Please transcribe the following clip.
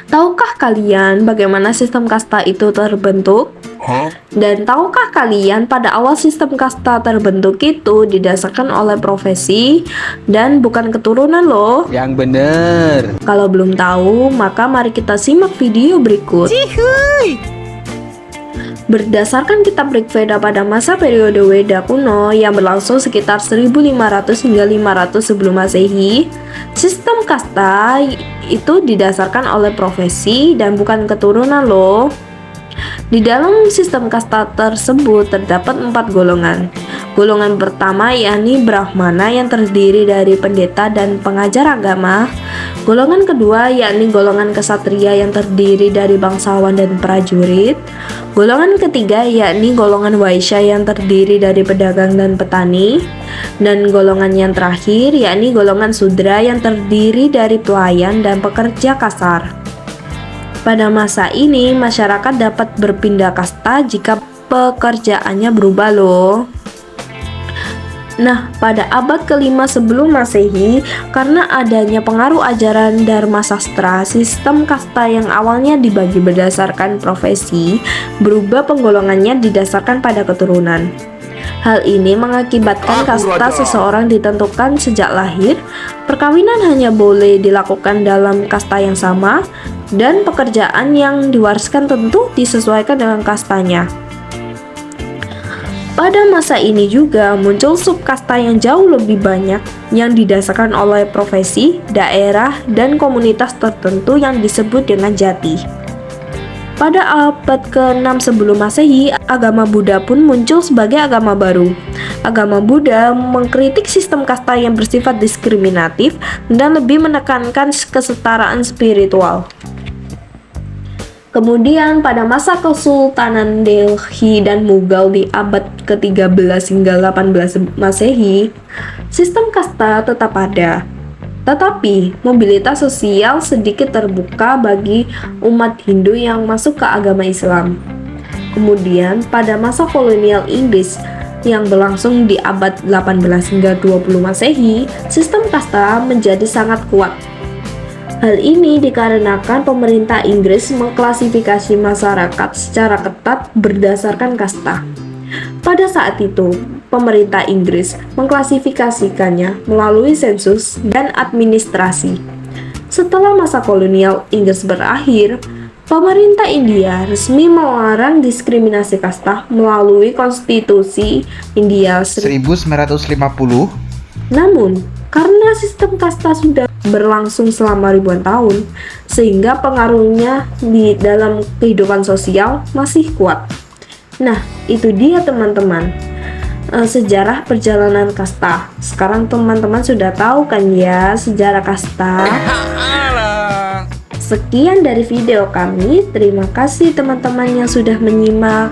Tahukah kalian bagaimana sistem kasta itu terbentuk? Dan tahukah kalian pada awal sistem kasta terbentuk itu didasarkan oleh profesi dan bukan keturunan loh. Yang bener. Kalau belum tahu, maka mari kita simak video berikut. Berdasarkan kitab Rig Veda pada masa periode Weda kuno yang berlangsung sekitar 1500 hingga 500 sebelum Masehi, sistem kasta itu didasarkan oleh profesi dan bukan keturunan loh. Di dalam sistem kasta tersebut terdapat 4 golongan. Golongan pertama yakni Brahmana yang terdiri dari pendeta dan pengajar agama. Golongan kedua yakni golongan kesatria yang terdiri dari bangsawan dan prajurit. Golongan ketiga yakni golongan Waisya yang terdiri dari pedagang dan petani. Dan golongan yang terakhir yakni golongan Sudra yang terdiri dari pelayan dan pekerja kasar. Pada masa ini, masyarakat dapat berpindah kasta jika pekerjaannya berubah loh. Nah, pada abad kelima sebelum Masehi, karena adanya pengaruh ajaran Dharma Sastra, sistem kasta yang awalnya dibagi berdasarkan profesi, berubah penggolongannya didasarkan pada keturunan. Hal ini mengakibatkan kasta seseorang ditentukan sejak lahir, perkawinan hanya boleh dilakukan dalam kasta yang sama, dan pekerjaan yang diwariskan tentu disesuaikan dengan kastanya. Pada masa ini juga muncul subkasta yang jauh lebih banyak yang didasarkan oleh profesi, daerah, dan komunitas tertentu yang disebut dengan jati. Pada abad ke-6 sebelum Masehi, agama Buddha pun muncul sebagai agama baru. Agama Buddha mengkritik sistem kasta yang bersifat diskriminatif dan lebih menekankan kesetaraan spiritual. Kemudian pada masa Kesultanan Delhi dan Mughal di abad ke-13 hingga 18 Masehi, sistem kasta tetap ada. Tetapi mobilitas sosial sedikit terbuka bagi umat Hindu yang masuk ke agama Islam. Kemudian pada masa kolonial Inggris yang berlangsung di abad 18 hingga 20 Masehi, sistem kasta menjadi sangat kuat. Hal ini dikarenakan pemerintah Inggris mengklasifikasi masyarakat secara ketat berdasarkan kasta. Pada saat itu, pemerintah Inggris mengklasifikasikannya melalui sensus dan administrasi. Setelah masa kolonial Inggris berakhir, pemerintah India resmi melarang diskriminasi kasta melalui Konstitusi India 1950. Namun, karena sistem kasta sudah berlangsung selama ribuan tahun, sehingga pengaruhnya di dalam kehidupan sosial masih kuat. Nah, itu dia teman-teman, sejarah perjalanan kasta. Sekarang teman-teman sudah tahu kan ya sejarah kasta. Sekian dari video kami. Terima kasih teman-teman yang sudah menyimak.